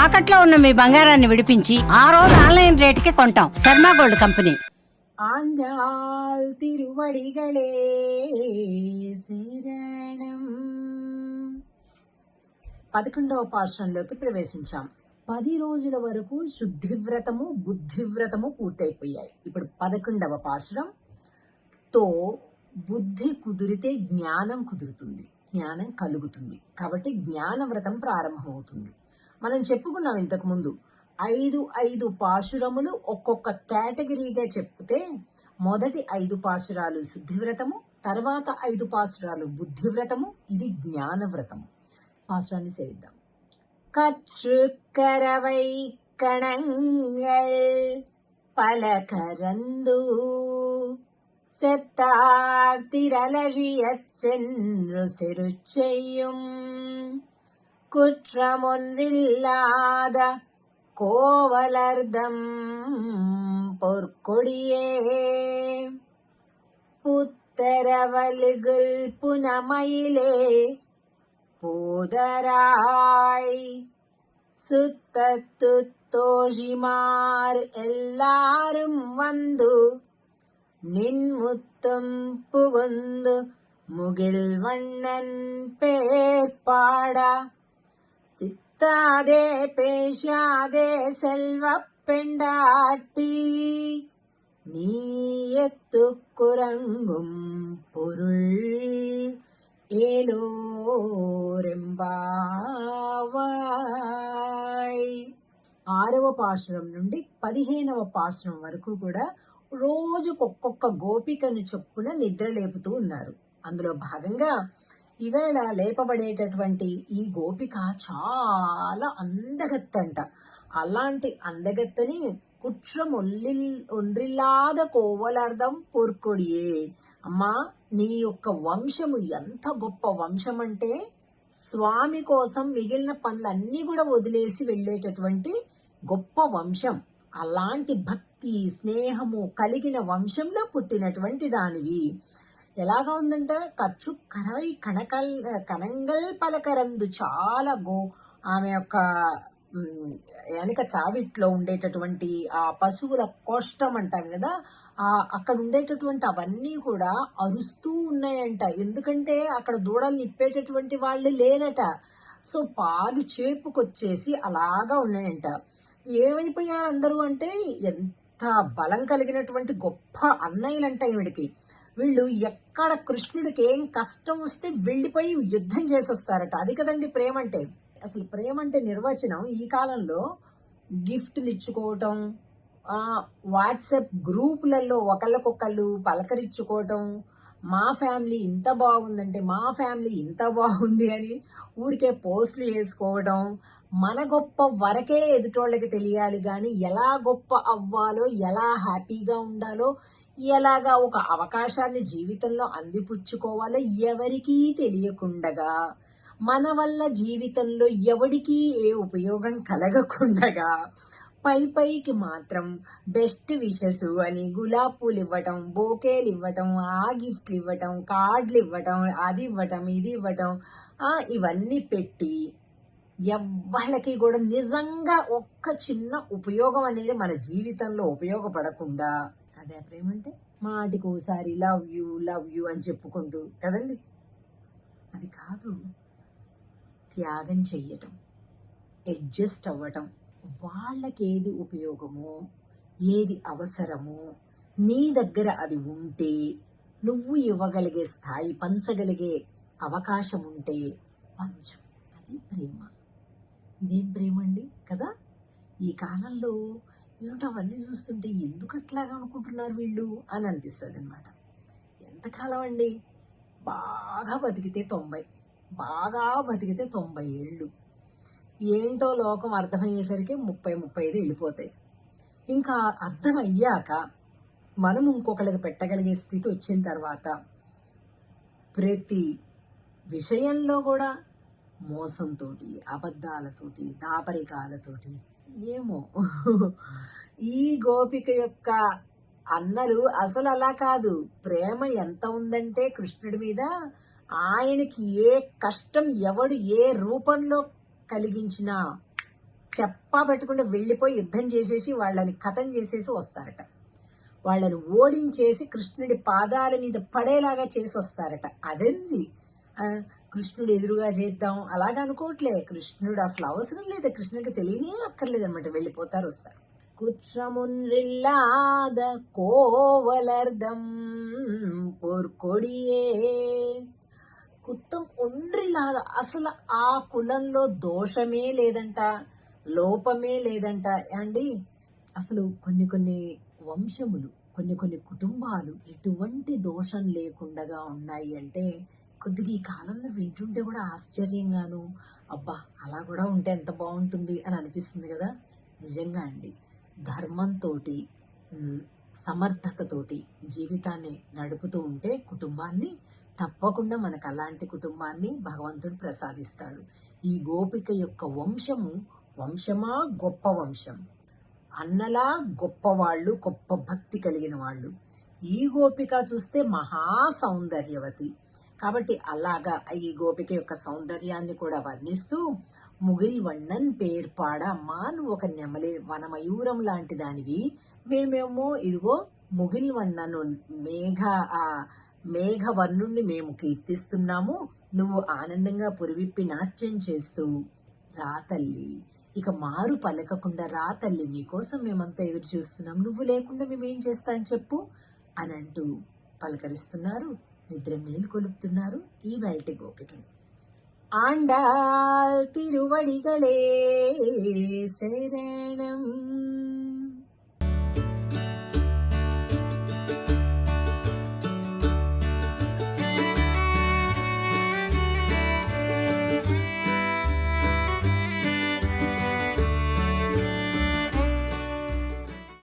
తాకట్లో ఉన్న మీ బంగారాన్ని విడిపించి ఆ రోజు ఆన్లైన్ రేటుకి కొంటాం. Sharma gold company. ఆండాల్ తిరువడిగళే శరణం. 11వ పాశ్రంలోకి ప్రవేశించాం. 10 రోజుల వరకు శుద్ధివ్రతము బుద్ధివ్రతము పూర్తయిపోయాయి. ఇప్పుడు 11వ పాశ్రంతో బుద్ధి కుదిరితే జ్ఞానం కుదురుతుంది, జ్ఞానం కలుగుతుంది. కాబట్టి జ్ఞానవ్రతం ప్రారంభమవుతుంది. మనం చెప్పుకున్నాం ఇంతకు ముందు 5 పాశురములు ఒక్కొక్క కేటగిరీగా చెప్తే మొదటి 5 పాశురాలు శుద్ధివ్రతము, తర్వాత 5 పాశురాలు బుద్ధివ్రతము, ఇది జ్ఞానవ్రతము. పాశురాన్ని సేవిద్దాం. கற்றுக்கரவை கணங்கள் பலகரந்து செத்தார் திரளழியச் சென்று செரு செய்யும் குற்றமொன்றில்லாத கோவலர்தம் பொற்கொடியே புத்தரவலுகுல் புனமயிலே பூதராய் சுத்தத்து தோழிமார் எல்லாரும் வந்து நின்முத்தம் புகுந்து முகில் வண்ணன் பேர்பாடா சித்தாதே பேசாதே செல்வ பெண்டாட்டி நீ எத்துக்குறங்கும் பொருள் ఏలోరెంబావాయ్. 6వ పాశురం నుండి 15వ పాశురం వరకు కూడా రోజుకొక్కొక్క గోపికను చొప్పున నిద్ర లేపుతూ ఉన్నారు. అందులో భాగంగా ఈవేళ లేపబడేటటువంటి ఈ గోపిక చాలా అందగత్తంట. అలాంటి అందగత్తని ఒండ్రిల్లాద కోవలర్దం పొర్కొడియే. అమ్మా, నీ యొక్క వంశము ఎంత గొప్ప వంశం అంటే స్వామి కోసం మిగిలిన పనులన్నీ కూడా వదిలేసి వెళ్ళేటటువంటి గొప్ప వంశం. అలాంటి భక్తి స్నేహము కలిగిన వంశంలో పుట్టినటువంటి దానివి. ఎలాగా ఉందంట, ఖర్చు కరవై కణంగల్ పలకరందు. చాలా ఆమె యొక్క వెనక చావిట్లో ఉండేటటువంటి ఆ పశువుల కోష్టం అంటాం కదా, అక్కడ ఉండేటటువంటి అవన్నీ కూడా అరుస్తూ ఉన్నాయంట. ఎందుకంటే అక్కడ దూడలు నిప్పేటటువంటి వాళ్ళు లేరట. సో పాలు చేపుకొచ్చేసి అలాగా ఉన్నాయంట. ఏమైపోయారు అందరూ అంటే, ఎంత బలం కలిగినటువంటి గొప్ప అన్నయ్యలంట వీడికి. వీళ్ళు ఎక్కడ కృష్ణుడికి ఏం కష్టం వస్తే వెళ్ళిపోయి యుద్ధం చేసి వస్తారట. అది కదండి ప్రేమ అంటే. అసలు ప్రేమ అంటే నిర్వచనం ఈ కాలంలో గిఫ్ట్లు ఇచ్చుకోవటం, వాట్సాప్ గ్రూపులలో ఒకళ్ళకొకళ్ళు పలకరించుకోవటం, మా ఫ్యామిలీ ఇంత బాగుందంటే మా ఫ్యామిలీ ఇంత బాగుంది అని ఊరికే పోస్టులు వేసుకోవడం, మన గొప్ప వరకే ఎదుటోళ్ళకి తెలియాలి కానీ ఎలా గొప్ప అవ్వాలో, ఎలా హ్యాపీగా ఉండాలో, ఎలాగా ఒక అవకాశాన్ని జీవితంలో అందిపుచ్చుకోవాలో ఎవరికీ తెలియకుండగా, మన వల్ల జీవితంలో ఎవడికి ఏ ఉపయోగం కలగకుండగా పైకి మాత్రం బెస్ట్ విషెస్ అని గులాబ్ పూలు ఇవ్వటం, బోకేలు ఇవ్వటం, ఆ గిఫ్ట్లు ఇవ్వటం, కార్డులు ఇవ్వటం, అది ఇవ్వటం, ఇది ఇవ్వటం, ఇవన్నీ పెట్టి ఎవ్వళ్ళకి కూడా నిజంగా ఒక్క చిన్న ఉపయోగం అనేది మన జీవితంలో ఉపయోగపడకుండా, అదే ప్రేమ అంటే. మాటికి ఒకసారి లవ్ యూ అని చెప్పుకుంటూ కదండి, అది కాదు. త్యాగం చెయ్యటం, అడ్జస్ట్ అవ్వటం, వాళ్ళకి ఏది ఉపయోగమో ఏది అవసరమో నీ దగ్గర అది ఉంటే, నువ్వు ఇవ్వగలిగే స్థాయి, పంచగలిగే అవకాశం ఉంటే పంచు. అది ప్రేమ. ఇదేం ప్రేమ అండి కదా. ఈ కాలంలో ఏమిటో అవన్నీ చూస్తుంటే ఎందుకు అట్లాగా అనుకుంటున్నారు వీళ్ళు అని అనిపిస్తుంది అనమాట. ఎంతకాలం అండి, బాగా బతికితే 90 ఏళ్ళు. ఏంటో లోకం అర్థమయ్యేసరికి 30-35 వెళ్ళిపోతాయి. ఇంకా అర్థమయ్యాక మనం ఇంకొకరికి పెట్టగలిగే స్థితి వచ్చిన తర్వాత ప్రతి విషయంలో కూడా మోసంతోటి, అబద్ధాలతోటి, దాపరికాలతోటి, ఏమో ఈ గోపిక యొక్క అన్నలు అసలు అలా కాదు. ప్రేమ ఎంత ఉందంటే కృష్ణుడి మీద, ఆయనకి ఏ కష్టం ఎవడు ఏ రూపంలో కలిగించినా చెప్పా పెట్టకుండా వెళ్ళిపోయి యుద్ధం చేసేసి వాళ్ళని ఖతం చేసేసి వస్తారట. వాళ్ళని ఓడించేసి కృష్ణుడి పాదాల మీద పడేలాగా చేసి వస్తారట. అదండి కృష్ణుడు ఎదురుగా చేద్దాం అలాగ అనుకోవట్లే. కృష్ణుడు అసలు అవసరం లేదు, కృష్ణుడికి తెలియనే అక్కర్లేదు అనమాట. వెళ్ళిపోతారు, వస్తారు. కుట్రమున్రిల్లాద కోవలర్దం పోర్కొడియే. కుత్తం ఒండ్రిలాగా అసలు ఆ కులంలో దోషమే లేదంట, లోపమే లేదంట అండి. అసలు కొన్ని కొన్ని వంశములు, కొన్ని కొన్ని కుటుంబాలు ఎటువంటి దోషం లేకుండా ఉన్నాయి అంటే కొద్దిగా ఈ కాలంలో వింటుంటే కూడా ఆశ్చర్యంగాను, అబ్బా అలా కూడా ఉంటే ఎంత బాగుంటుంది అని అనిపిస్తుంది కదా. నిజంగా అండి, ధర్మంతో సమర్థతతోటి జీవితాన్ని నడుపుతూ ఉంటే కుటుంబాన్ని తప్పకుండా మనకు అలాంటి కుటుంబాన్ని భగవంతుడు ప్రసాదిస్తాడు. ఈ గోపిక యొక్క వంశమా గొప్ప వంశం, అన్నలా గొప్పవాళ్ళు, గొప్ప భక్తి కలిగిన వాళ్ళు. ఈ గోపిక చూస్తే మహా సౌందర్యవతి. కాబట్టి అలాగా ఈ గోపిక యొక్క సౌందర్యాన్ని కూడా వర్ణిస్తూ ముగిల్ వన్నన్ పేర్పాడ, అమ్మా నువ్వు ఒక నెమలి వనమయూరం లాంటి దానివి, మేమేమో ఇదిగో ముగిల్ వన్నను మేఘవర్ణుణ్ణి మేము కీర్తిస్తున్నాము, నువ్వు ఆనందంగా పురివిప్పి నాట్యం చేస్తూ రా తల్లి, ఇక మారు పలకకుండా రా తల్లి, నీకోసం మేమంతా ఎదురు చూస్తున్నాం, నువ్వు లేకుండా మేమేం చేస్తాం చెప్పు అని అంటూ పలకరిస్తున్నారు, నిద్ర మేల్కొలుపుతున్నారు ఈ వెల్టి గోపికని. ఆండాల్ తిరువడిగళే శరణం.